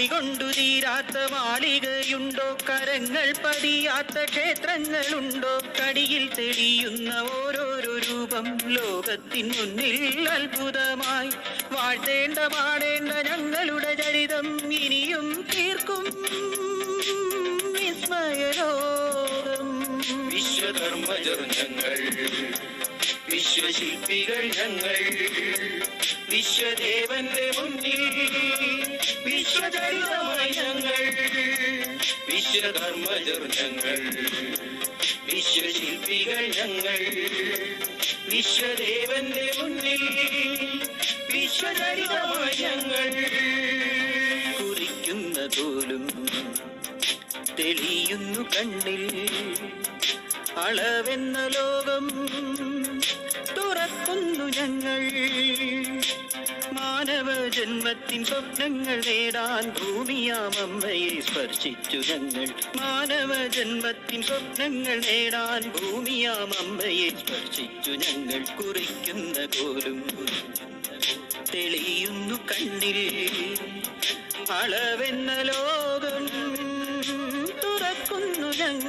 കൊണ്ടു തീരാത്ത മാളികയുണ്ടോ, കരങ്ങൾ പതിയാത്ത ക്ഷേത്രങ്ങളുണ്ടോ, കടിയിൽ തെളിയുന്ന ഓരോരോ രൂപം ലോകത്തിൻ മുന്നിൽ അത്ഭുതമായി. വാഴ്ത്തേണ്ട പാടേണ്ട ഞങ്ങളുടെ ചരിതം ഇനിയും തീർക്കും വിസ്മയലോകം. വിശ്വകർമ്മജർ ഞങ്ങൾ, വിശ്വശില്പികൾ ഞങ്ങൾ, വിശ്വദേവന്റെ മുന്നിൽ വിശ്വചരിതമായി ഞങ്ങൾ. വിശ്വകർമ്മജർ ഞങ്ങൾ, വിശ്വശില്പികൾ ഞങ്ങൾ, വിശ്വദേവന്റെ മുന്നിൽ വിശ്വചരിതമായി ഞങ്ങൾ. കുറിക്കുന്ന പോലും തെളിയുന്നു കണ്ണിൽ, അളവെന്ന ലോകം തുറക്കുന്നു ഞങ്ങൾ. മാനവ ജന്മത്തിൻ സ്വപ്നങ്ങൾ നേടാൻ ഭൂമിയാമമ്മയെ സ്പർശിച്ചു ഞങ്ങൾ. മാനവ ജന്മത്തിൻ സ്വപ്നങ്ങൾ നേടാൻ ഭൂമിയാമമ്മയെ സ്പർശിച്ചു ഞങ്ങൾ. കുറിക്കുന്ന പോലും തെളിയുന്നു കണ്ണിൽ, അളവെന്ന ലോകം തുറക്കുന്നു ഞങ്ങൾ.